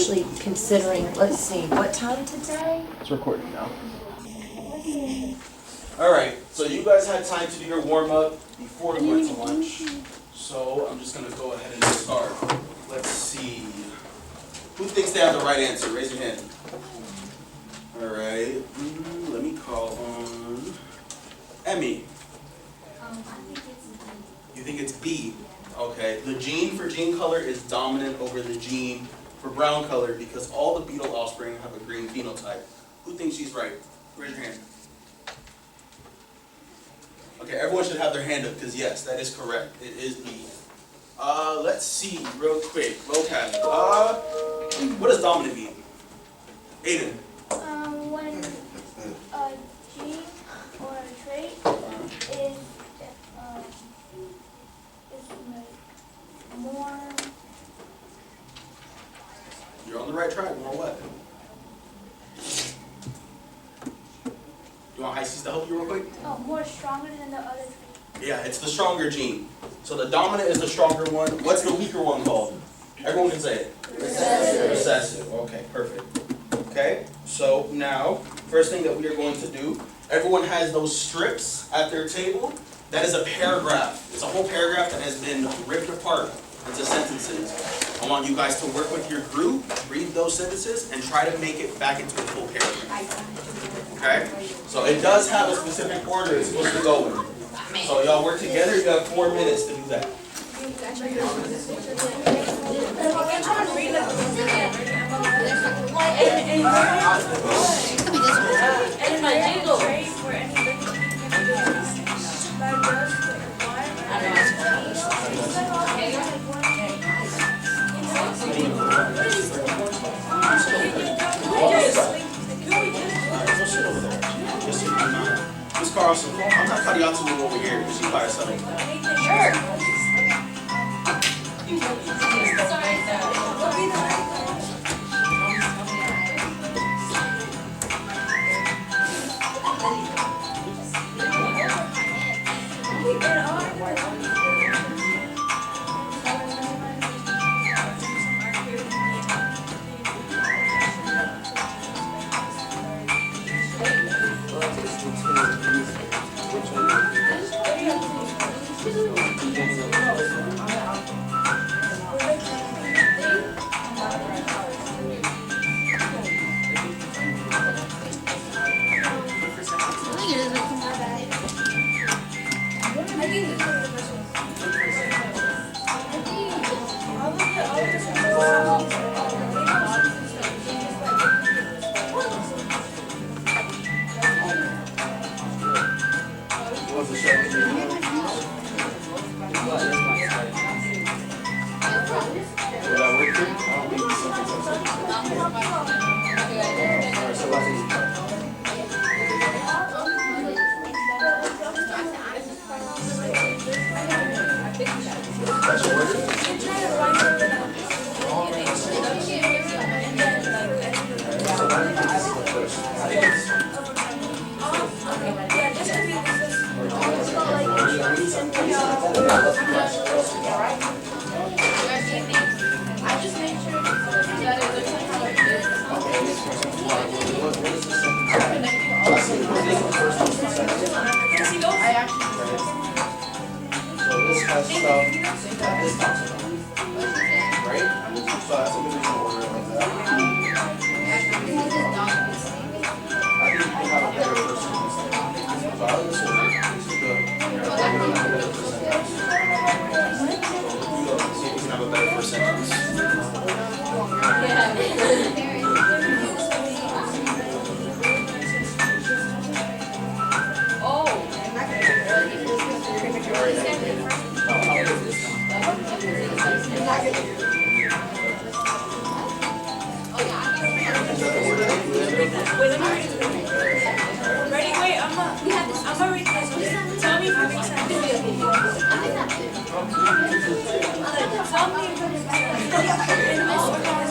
actually considering, let's see, what time today? It's recording now. Alright, so you guys had time to do your warm-up before we went to lunch. So I'm just going to go ahead and start. Let's see. Who thinks they have the right answer? Raise your hand. Alright, let me call on Emmy. You think it's B? Okay, the gene for gene color is dominant over the gene for brown color because all the beetle offspring have a green phenotype. Who thinks she's right? Raise your hand. Okay, everyone should have their hand up because yes, that is correct. It is B. Let's see real quick. Vocab. What does dominant mean? Aiden. When a gene or a trait is more. You're on the right track. More what? You want Isis to help you real quick? Oh, more stronger than the other trait. Yeah, it's the stronger gene. So the dominant is the stronger one. What's the weaker one called? Everyone can say it. Recessive. Recessive. Okay, perfect. Okay, so now, first thing that we are going to do, everyone has those strips at their table. That is a paragraph. It's a whole paragraph that has been ripped apart into sentences. I want you guys to work with your group, read those sentences, and try to make it back into a full paragraph. Okay? So it does have a specific order it's supposed to go in. So y'all work together, you have 4 minutes to do that. Miss Carlson, I'm not cutting out to move over here because she's by herself. Sure.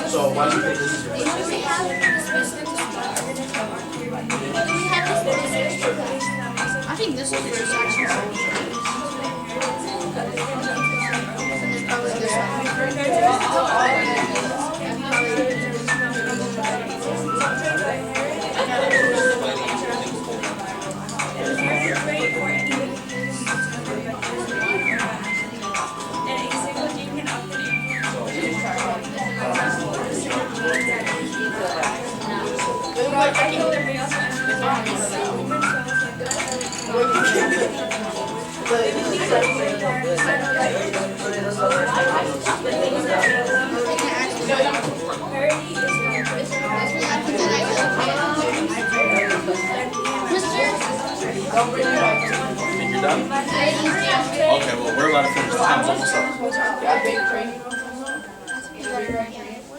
So why do you think this is right? I think this is first actually. Probably this one. Think you're done? Okay, well, we're about to finish. The time's almost up.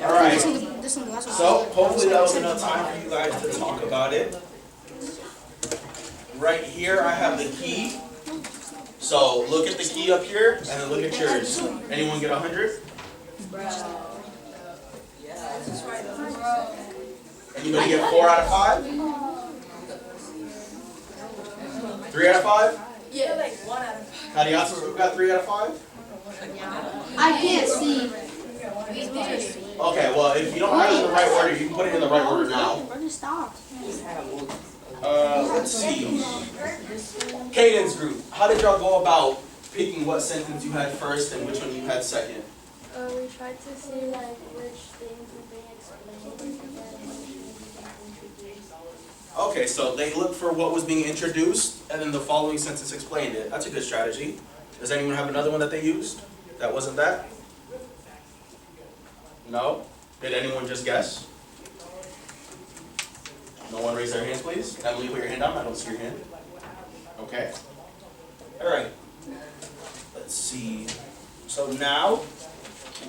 Alright, so hopefully that was enough time for you guys to talk about it. Right here, I have the key. So look at the key up here, and then look at yours. Anyone get 100? Anybody get 4 out of 5? 3 out of 5? Yeah, like 1 out of 5. Kadiatsu, who got 3 out of 5? I can't see. Okay, well, if you don't have it in the right order, you can put it in the right order now. Where to stop? Let's see. Cadence group. How did y'all go about picking what sentence you had first and which one you had second? We tried to see like which things were being explained and then which things were being introduced. Okay, so they looked for what was being introduced, and then the following sentence explained it. That's a good strategy. Does anyone have another one that they used? That wasn't that? No? Did anyone just guess? No one raise their hands, please. Emily, put your hand down. I don't see your hand. Okay. All right. Let's see. So now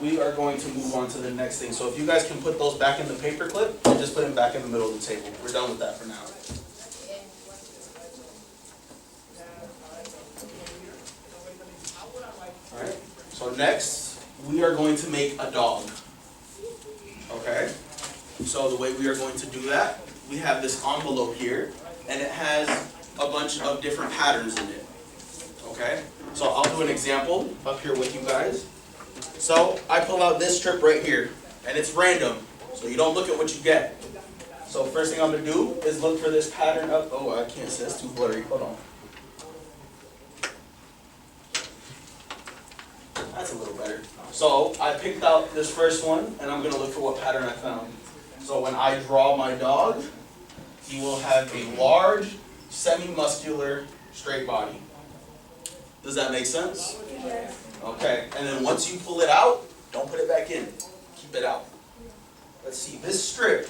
we are going to move on to the next thing. So if you guys can put those back in the paper clip and just put them back in the middle of the table. We're done with that for now. All right. So next, we are going to make a dog. Okay. So the way we are going to do that, we have this envelope here, and it has a bunch of different patterns in it. Okay? So I'll do an example up here with you guys. So I pull out this strip right here, and it's random, so you don't look at what you get. So first thing I'm going to do is look for this pattern up. Oh, I can't see, it's too blurry. Hold on. That's a little better. So I picked out this first one, and I'm going to look for what pattern I found. So when I draw my dog, he will have a large, semi-muscular, straight body. Does that make sense? Yes. Okay, and then once you pull it out, don't put it back in. Keep it out. Let's see, this strip,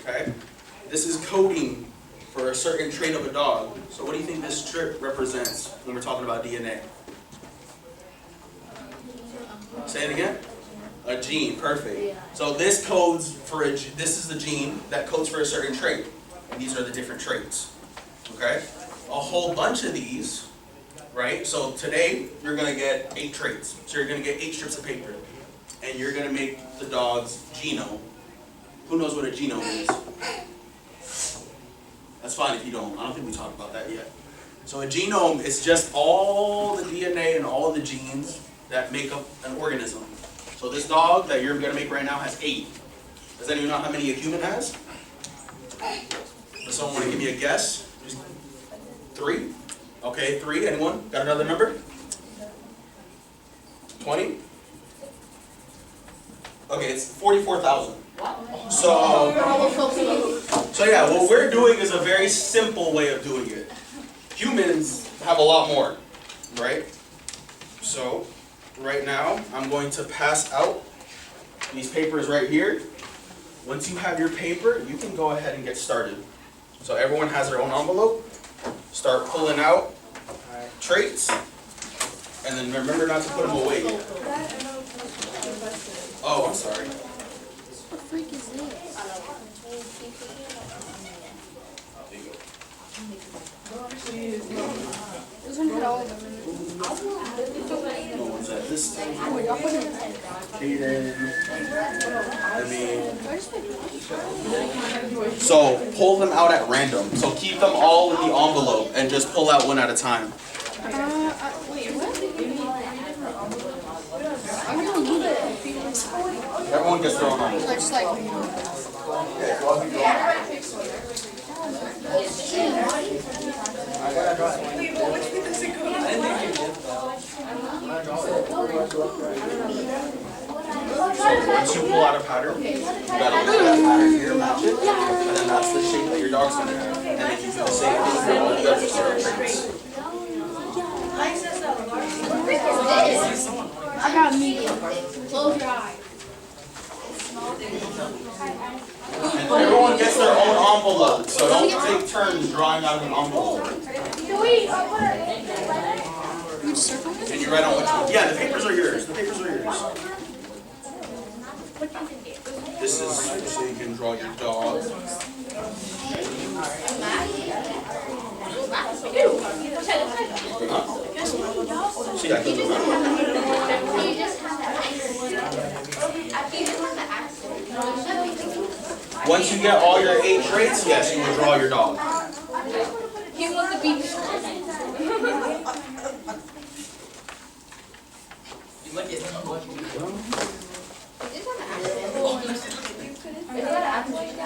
okay, this is coding for a certain trait of a dog. So what do you think this strip represents when we're talking about DNA? Say it again. A gene, perfect. So this codes for this is the gene that codes for a certain trait. And these are the different traits. Okay? A whole bunch of these, right? So today you're gonna get 8 traits. So you're gonna get 8 strips of paper. And you're gonna make the dog's genome. Who knows what a genome is? That's fine if you don't. I don't think we talked about that yet. So a genome is just all the DNA and all the genes that make up an organism. So this dog that you're going to make right now has 8. Does anyone know how many a human has? Does someone want to give me a guess? 3? Okay, 3. Anyone? Got another number? 20? Okay, it's 44,000. So yeah, what we're doing is a very simple way of doing it. Humans have a lot more, right? So right now, I'm going to pass out these papers right here. Once you have your paper, you can go ahead and get started. So everyone has their own envelope. Start pulling out traits, and then remember not to put them away yet. Oh, I'm sorry. What the freak is this? There you go. This one had all of them. No one's at this thing. Kaden. So pull them out at random. So keep them all in the envelope and just pull out one at a time. Wait, what? I don't need it. Everyone gets their own envelope. Just like. So once you pull out a pattern, you gotta look at that pattern here, match it, and then and that's the shape that your dog's gonna have. And then you do the same thing for all the other traits. I got medium. Close your eyes. And everyone gets their own envelope, so don't take turns drawing out of an envelope. We just circle it? And you write on which one. Yeah, the papers are yours. The papers are yours. This is so you can draw your dog. See, I can do Once you get all your 8 traits, yes, you will draw your dog. He wants to be.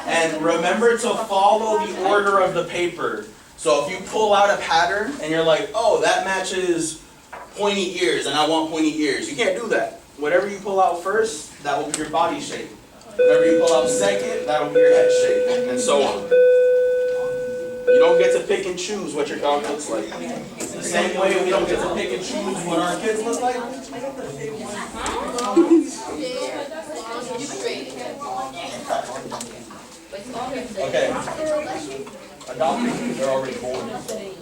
And remember to follow the order of the paper. So if you pull out a pattern and you're like, oh, that matches pointy ears and I want pointy ears, you can't do that. Whatever you pull out first, that will be your body shape. Whatever you pull out second, that will be your head shape, and so on. You don't get to pick and choose what your dog looks like. The same way we don't get to pick and choose what our kids look like. Okay. Adopted, they're already born.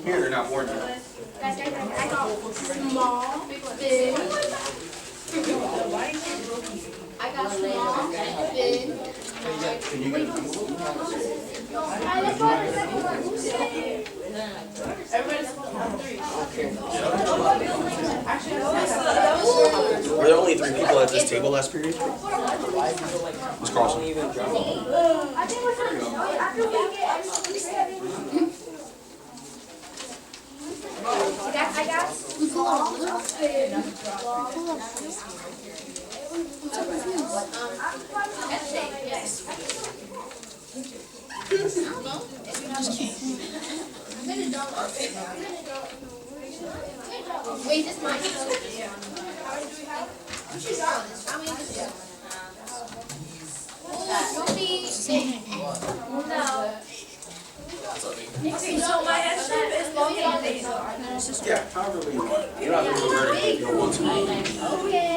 Here, they're not born yet. I got small, big. I got small, big. Can you get a Were there only 3 people at this table last period? Miss Carlson. I got small, big. Wait, this mine. No. So my head shape is long. Yeah, however you want. You don't have to do it vertically if you don't want to. Okay.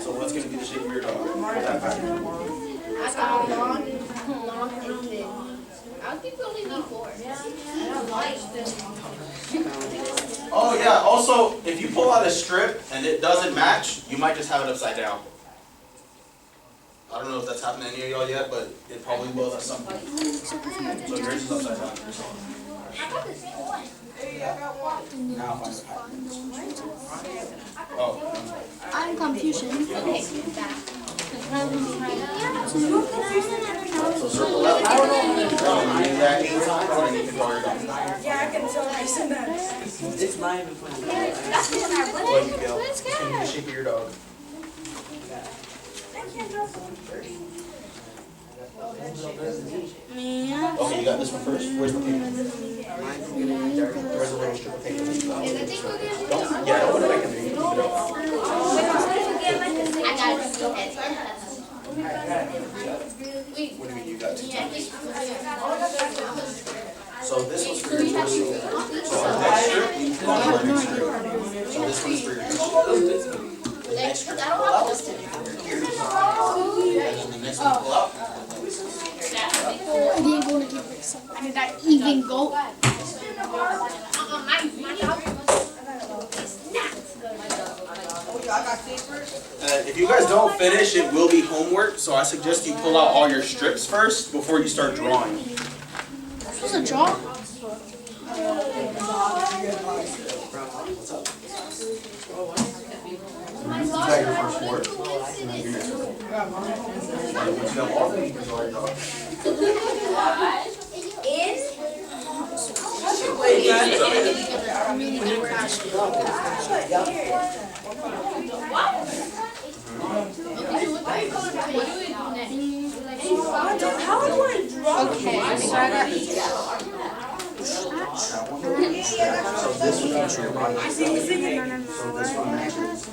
So what's going to be the shape of your dog? That pattern. I got long, and thin. I think we only need 4. Oh yeah, also, if you pull out a strip and it doesn't match, you might just have it upside down. I don't know if that's happened to any of y'all yet, but it probably will at some point. So yours is upside down. Yours now find the pattern. Oh. I'm Confucian. So circle out. And that 8 times, and then you can draw your dog. Yeah, I can tell nice and nice. It's not even funny. What do you feel? It's going to be the shape of your dog. Okay, you got this one first. Where's the paper? Where's the little strip of paper? Don't, yeah, don't put it back in there. You can keep it out. I got 2 heads. What do you mean you got 2 times? So this one's for your torso. So our next strip, you pull out our next strip. So this one's for your torso. The next strip, pull out is for your ears. And then the next one, pull out. I didn't go to give it some. I did not even go. My dog If you guys don't finish, it will be homework. So I suggest you pull out all your strips first before you start drawing. This was a draw. Is that your first word? And then your next word. Once you have all of them, you can draw your dog. How do I draw? Okay, so I got That one. So this one comes from your body. So this one matches.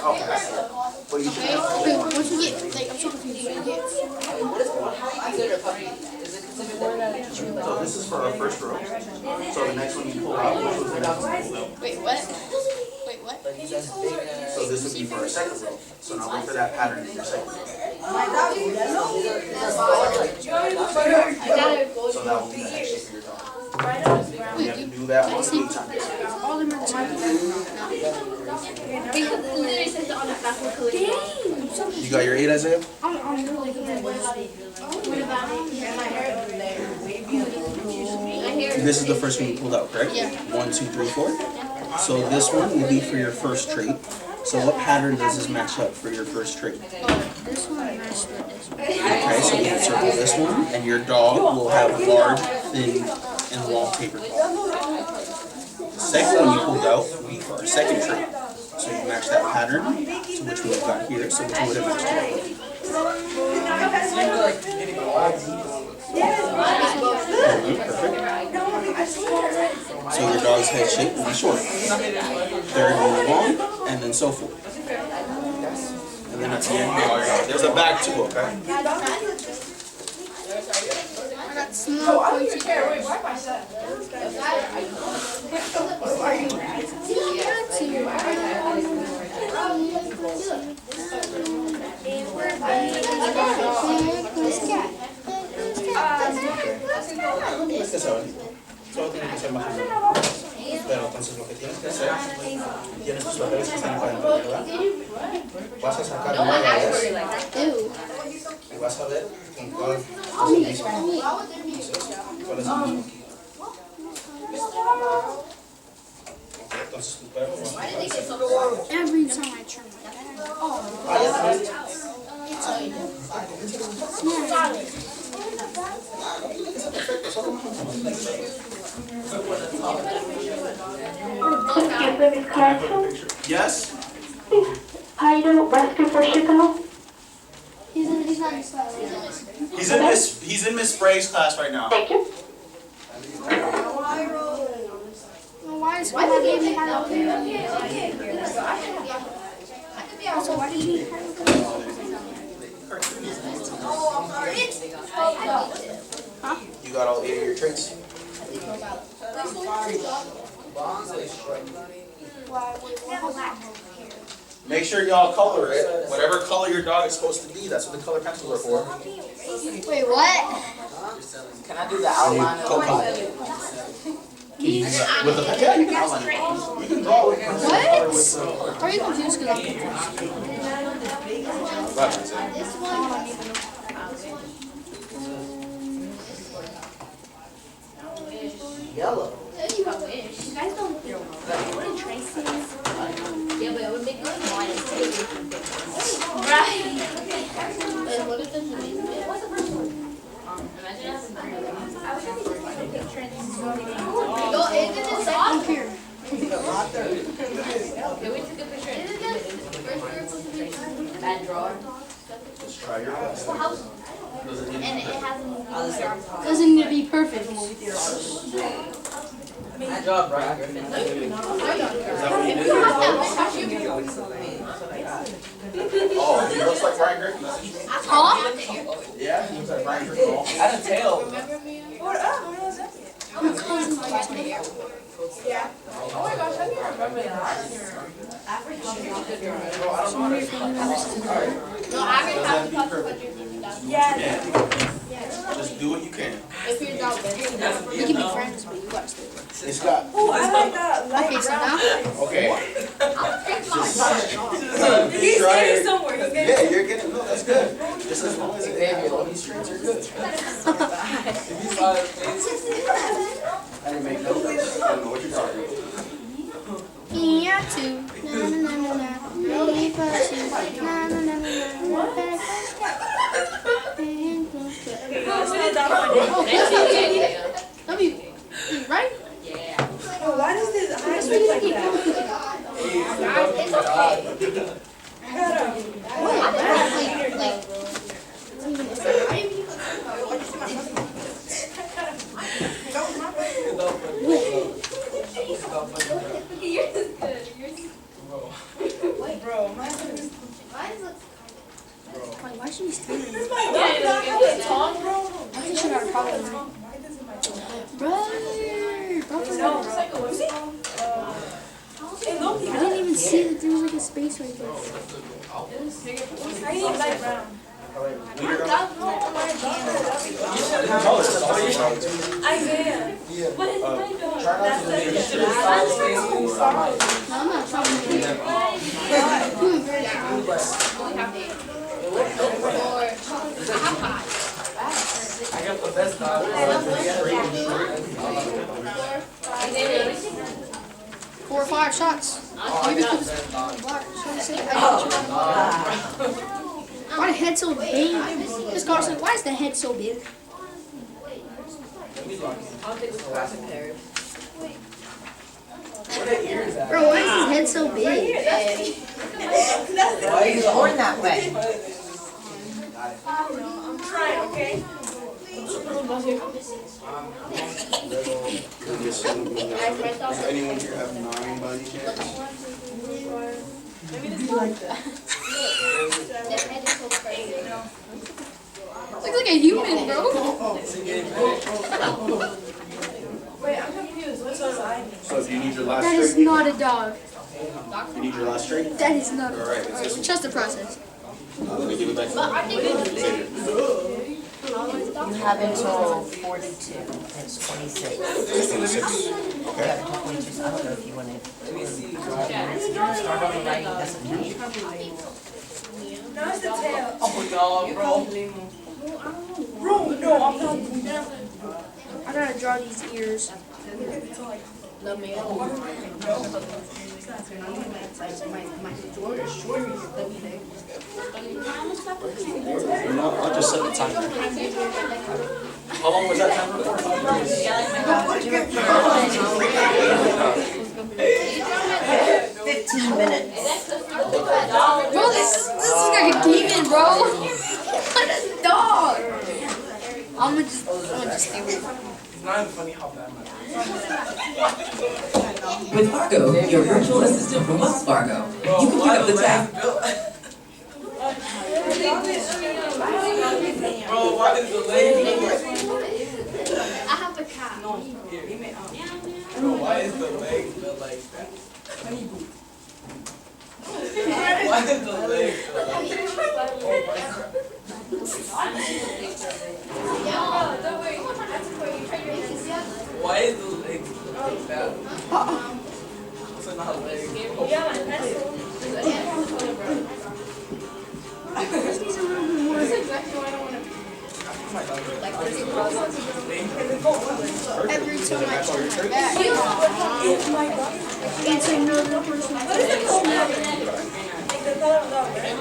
Okay. What do you think? Wait, what'd you get? Like, I'm so confused. What did you get? So this is for our first row. So the next one you pull out, which was the next one you pulled out. Wait, what? Wait, what? So this would be for our second row. So now look for that pattern in your second row. So that will be the action for your dog. You have to do that 1 times. All of them are the same. You got your 8, Isaiah? I'm really good. This is the first one you pulled out, correct? Yeah. 1, 2, 3, 4. So this one will be for your first trait. So what pattern does this match up for your first trait? This one matched with this one. Okay, so you can circle this one, and your dog will have large, thin, and long tapered claws. The second one you pulled out will be for our second trait. So you match that pattern to which we've got here. So which one would it match to? Perfect. So your dog's head shape will be short. Third will be long, and then so forth. And then at the end, you are, there's a back too, okay? I got small pointy Es que saben, solo tiene que ser más o menos. Pero entonces lo que tienes que hacer, tienes tus papeles que están para adentro, ¿verdad? Vas a sacar una vez y vas a ver con cuál es el mismo. ¿Cuál es el mismo aquí? Entonces tu perro va a hacer. every time I turn my back. Ah, ya también. Excuse me, Miss Carson. Yes? Pyro rescue for Chicago. He's not in class. He's in Miss Spray's class right now. Thank you. Why is why did he have so why did you You got all 8 of your traits? Make sure y'all color it. Whatever color your dog is supposed to be, that's what the color pencils are for. Wait, what? Can I do the outline of With the yeah, you can outline it. You can draw it. What? Are you confused because I'm confused? This one. yellow? You wish. You guys don't feel what did Tracy? Yeah, but it would make me want to take right. Wait, what is this? What's the first one? Imagine having three of them. I wish I could just take a picture and just go Yo, isn't it soft here? Okay, we took a picture. Isn't this bad drawer? Just try your best. And it has Doesn't need to be perfect. Good job, Brian Griffin. Is that what you did? Oh, he looks like Brian Griffin. Huh? Yeah, he looks like Brian Griffin. Had a tail. What up? When was that? Yeah. Oh my gosh, I can't remember that. No, I already have to talk to what you're doing. Yeah. Just do what you can. If you're not We can be friends, but you gotta stay. It's got. Oh, I like that. Okay, so now Okay. He's getting somewhere. He's getting Yeah, you're getting. No, that's good. Just as long as it baby, all these streets are good. I didn't make no notes. I don't know what you're talking about. yeah, two. Na na na na na. Really push you. Na na na na na. Back. W. Right? Oh, why does this eyes look like that? Like, space right there. I need light brown. I can. What is light brown? That's the No, I'm not trying to do it. I got the best dog. 4 or 5 shots. Maybe got because the best dog. why the head so big? Miss Carson, why is the head so big? I'll take the classic pair. Where the ears at? Bro, why is his head so big? Why is it Born that way. I'm trying, okay? Does anyone here have 9 by any chance? Looks like a human, bro. Wait, I'm confused. What's on side? So if you need your last That is string, not a dog. you need your last string? That is not a dog. Alright, Alright, we trust the process. Let me give it back to You have until 42, it's 26. You have until 42, so I don't know if you want to. Start on the right, doesn't mean. No, it's the tail. Oh no, bro. Bro, no, I'm not. I gotta draw these ears. I'll just set the timer. How long was that timer for? 15 minutes. Bro, this is like a demon, bro. What a dog. I'm gonna just stay with it. It's not even funny how bad my With Fargo, your virtual assistant from Wells Fargo, you can pick up the tab. Bro, why is the leg? I have a cat. Bro, why is the leg feel like that? Why is the leg feel like Why is the leg like that? It's not leg. Yeah, my pencil. Every time I turn my back, it's another person. What is it called now? Like the color of the red?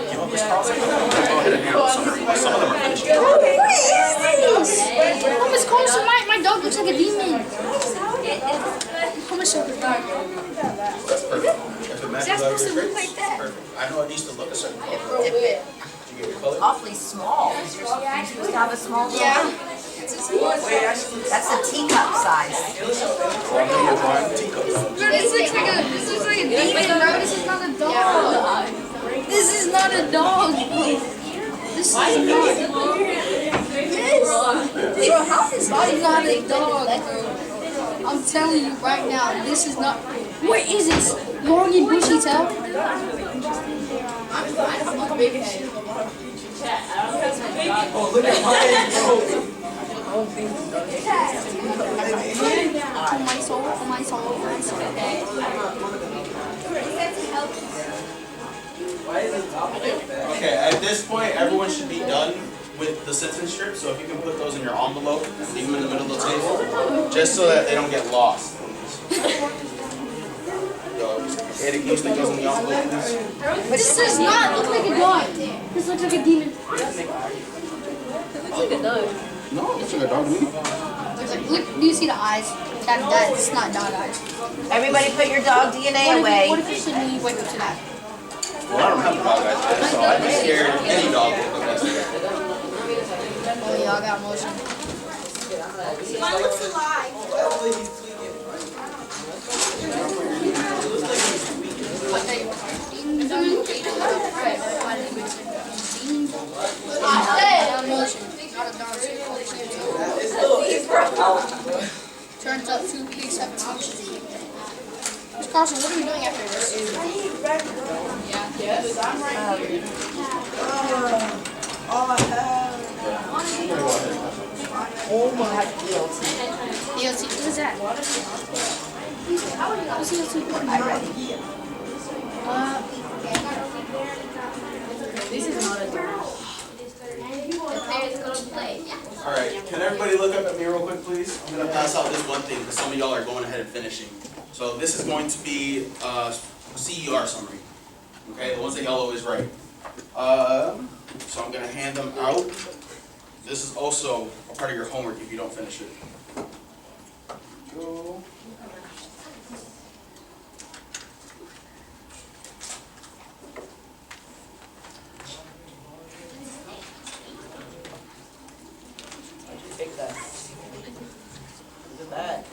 Go ahead and handle some of them are finished. What is this? Oh, Miss Carson, my dog looks like a demon. How much over dog? That's perfect. If it matches That's up supposed to your look shirts, like that. perfect. I know it needs to look a certain color. Did you get your color? Awfully small. You're supposed to have a small dog. Yeah. That's a teacup size. Well, I know you're drawing teacup. Bro, this looks like a demon, bro. This is not a dog. This is not a dog, bro. This is not. Yes. Bro, how is this not a dog, bro? I'm telling you right now, this is not. What is this? Long and bushy tail? Oh, look at mine, bro. For my soul, for my soul, for my soul. Why is it top like that? Okay, at this point, everyone should be done with the sentence strips. So if you can put those in your envelope, leave them in the middle of the table, just so that they don't get lost. It usually goes in the envelope, please. This does not look like a dog. This looks like a demon. No, it looks like a dog to me. Look, do you see the eyes? That's not dog eyes. Everybody put your dog DNA What away. if you suddenly wake up to that? Well, I don't have a dog eyes yet, so I'd be scared of any dog that looks like that. Oh, y'all got motion. Mine looks alive. Turns up 2 P7 options. Miss Carson, what are we doing after this? I need red. Yeah. Yes, I'm right here. Oh my ELT. ELT, what is that? What's ELT? I read it. This is not a door. Alright, can everybody look up at me real quick, please? I'm gonna pass out this one thing because some of y'all are going ahead and finishing. So this is going to be a CER summary. Okay, the ones that y'all always write. So I'm gonna hand them out. This is also a part of your homework if you don't finish it. Go. Take that. Look at that.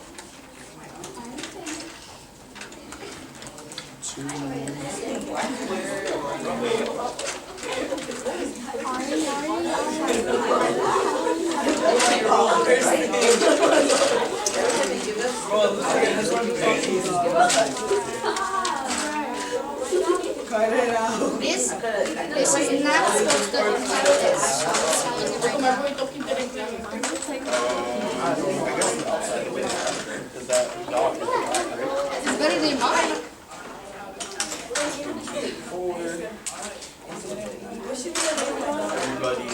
Cut it out. This is not supposed to look like this. I'm telling you right now. I guess the outside of it is accurate because that dog is accurate. It's better than mine. Everybody,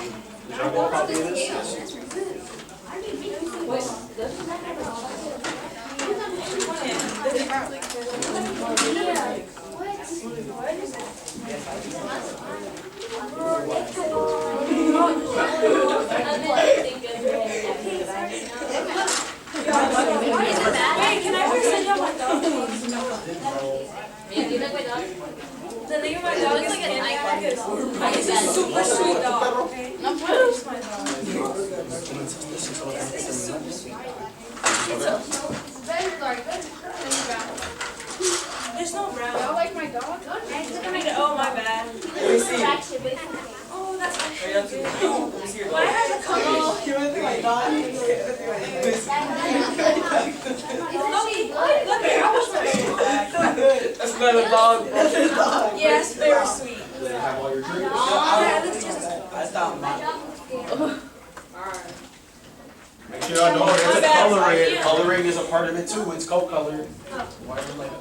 did y'all get a copy of this? Wait, can I present you my dog? The name of my dog is Navarro. He's a super sweet dog, okay? I'm proud of my dog. There's no brown. Y'all like my dog? Oh, my bad. Let me see. Oh, that's Hey, that's actually it. good. Let me see your Why dog. has a color? You went to my dog? Look here, I wish my dog was That's not a dog. That's a dog. Yes, very sweet. Do they have all your drinks? Yeah, this is just. That's not mine. Make sure y'all don't forget to My bad. color it. Coloring is a part of it too. It's co-colored. Why do you like it?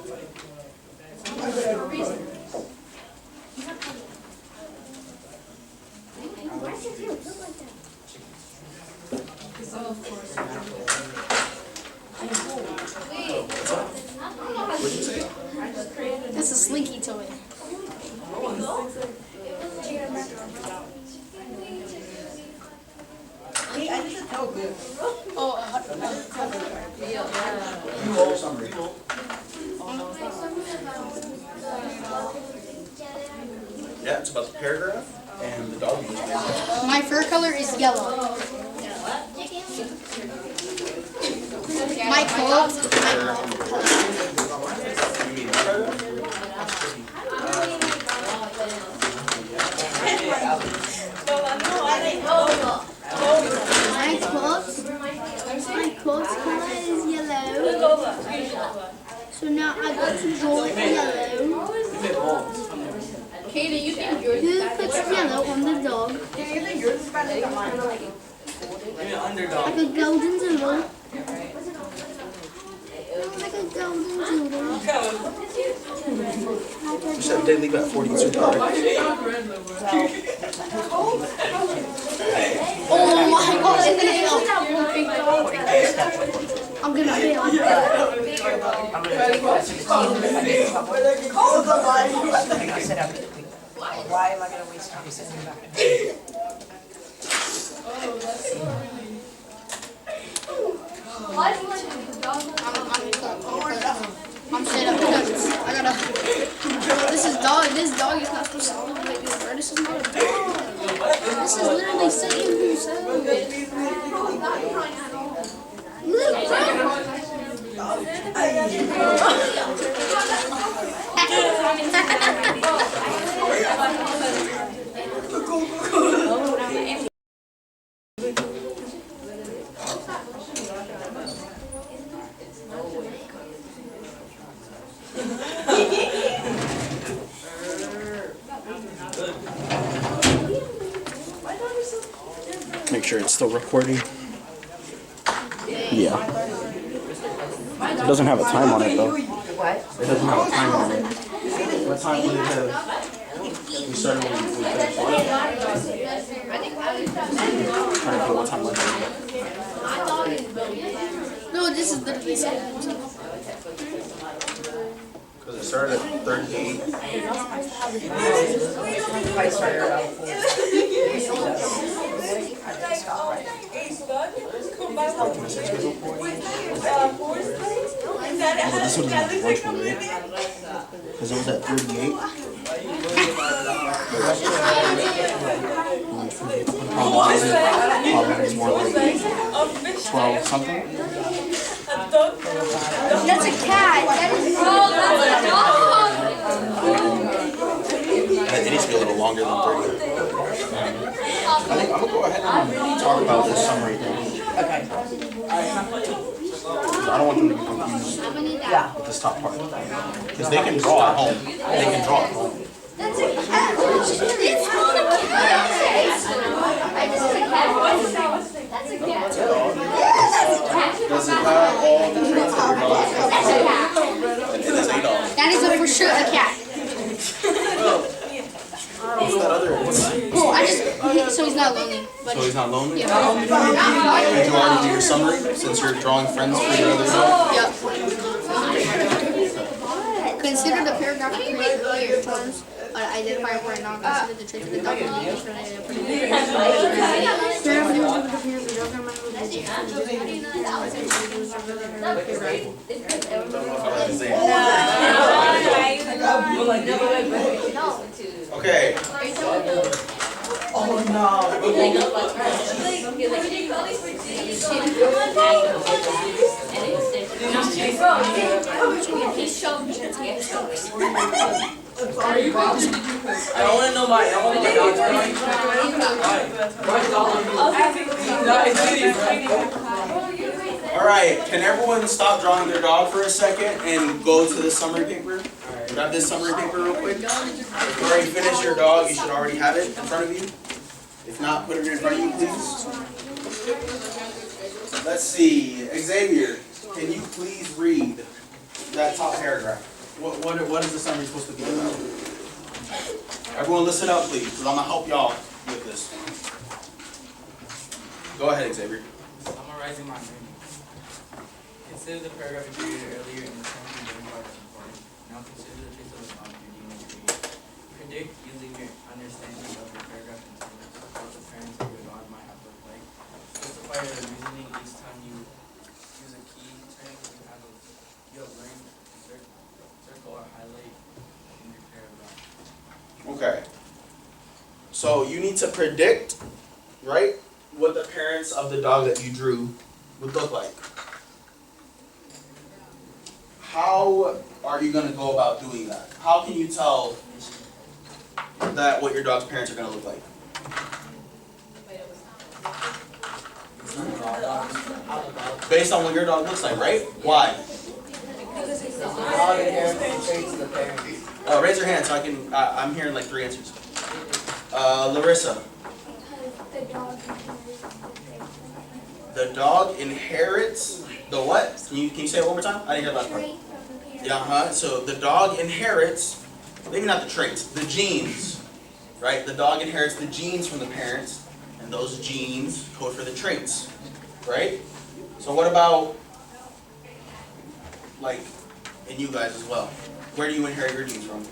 What'd you say? That's a slinky toy. You all summary. Yeah, it's about the paragraph and the dog. My fur color is yellow. My coat. You mean paragraph? My coat color is yellow. So now I got to draw yellow. Katie, you think yours Who puts yellow on the dog? You're an Like underdog. a golden doodle. Like a golden doodle. You said they leave at 42. Oh my god, I'm gonna fail. I'm gonna fail. I'm gonna take that 16. I said I'm gonna take. Why am I gonna waste time sitting back? I'm straight up because I gotta. This dog is not supposed to look like this, bro. This is not a dog. This is literally Satan himself. Look, bro. sure it's still recording. Yeah. It doesn't have a time on it though. What? It doesn't have a time on it. What time would it have? We started when we finished. Trying to put what time was it? No, this is literally the same. Because it started at 38. I started around 4. I didn't stop right. But this was at lunch one, right? Because it was at 38. Probably more like 12 something. That's a cat. That is It needs to be a little longer than 30. I think I'm going to go ahead and talk about this summary thing. Okay. I don't want them to be confused Yeah. with this top part. Because they can draw at home. They can draw at home. That's a cat. It's not a cat. That's a cat. Does it have all the traits that your dog has? It is a dog. That is for sure a cat. What's that other one? So he's not lonely. But So he's not lonely? Yeah. Did you already do your summary since you're drawing friends for your other dog? Yep. Consider the paragraph to create earlier terms. Identify where not consider the traits of the dog. Okay. Oh no. I want to know my dog's Alright, can everyone stop drawing their dog for a second and go to the summary paper? Grab this summary paper real quick. If you already finished your dog, you should already have it in front of you. If not, put it in front of you, please. Let's see. Xavier, can you please read that top paragraph? What is the summary supposed to be about? Everyone listen up, please, because I'm going to help y'all with this. Go ahead, Xavier. Summarizing my meaning. Consider the paragraph you created earlier in the sentence very important. Now consider the traits of the dog you're deeming to create. Predict using your understanding of the paragraph and sentence what the parents of your dog might have looked like. Justify your reasoning each time you use a key term you have learned to circle or highlight in your paragraph. Okay. So you need to predict, right, what the parents of the dog that you drew would look like. How are you going to go about doing that? How can you tell that what your dog's parents are going to look like? Based on what your dog looks like, right? Why? Dog inherits the traits of the parents. Raise your hand so I can. I'm hearing like 3 answers. Larissa. The dog inherits the what? Can you say it one more time? I didn't hear the last part. Yeah, So the dog inherits, maybe not the traits, the genes, right? The dog inherits the genes from the parents, and those genes code for the traits, right? So what about, like, in you guys as well? Where do you inherit your genes from?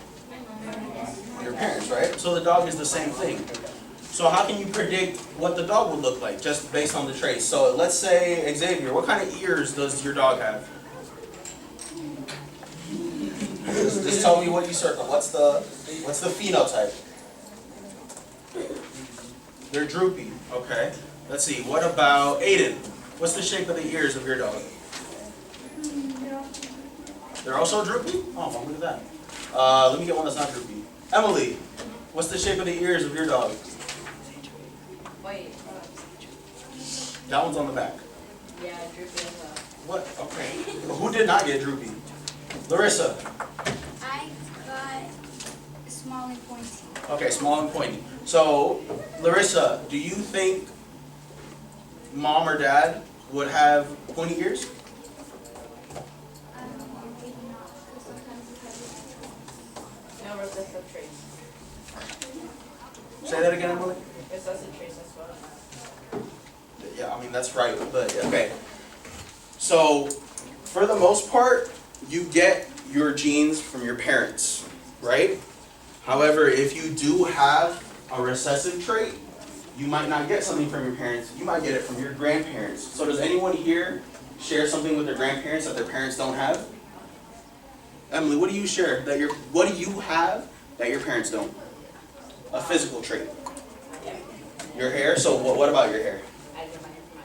Your parents, right? So the dog is the same thing. So how can you predict what the dog would look like just based on the traits? So let's say, Xavier, what kind of ears does your dog have? Just tell me what you circle. What's the phenotype? They're droopy. Okay. Let's see. What about Aiden? What's the shape of the ears of your dog? They're also droopy? Oh, look at that. Let me get one that's not droopy. Emily, what's the shape of the ears of your dog? Wait. That one's on the back. Yeah, droopy as well. What? Okay. Who did not get droopy? Larissa. I got small and pointy. Okay, small and pointy. So, Larissa, do you think mom or dad would have pointy ears? No recessive traits. Say that again, Emily. Recessive traits as well. Yeah, I mean, that's right, but okay. So, for the most part, you get your genes from your parents, right? However, if you do have a recessive trait, you might not get something from your parents, you might get it from your grandparents. So does anyone here share something with their grandparents that their parents don't have? Emily, what do you share what do you have that your parents don't? A physical trait. Your hair? So what about your hair? I get my hair from my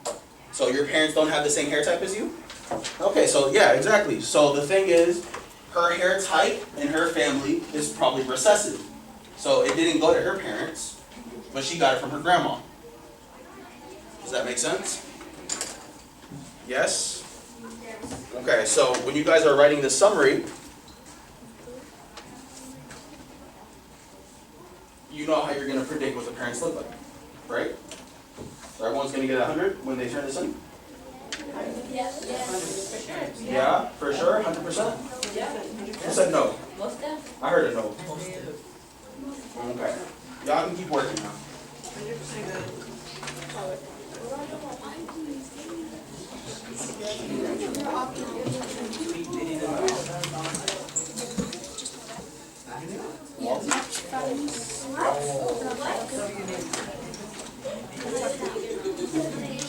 grandma. So your parents don't have the same hair type as you? Okay, so yeah, exactly. So the thing is, her hair type in her family is probably recessive. So it didn't go to her parents, but she got it from her grandma. Does that make sense? Yes? Okay, so when you guys are writing this summary, you know how you're going to predict what the parents look like, right? So everyone's going to get 100 when they turn this in? Yeah, for sure, 100%? Who said no? Most them. I heard a no. Okay. Y'all can keep working now. Yeah.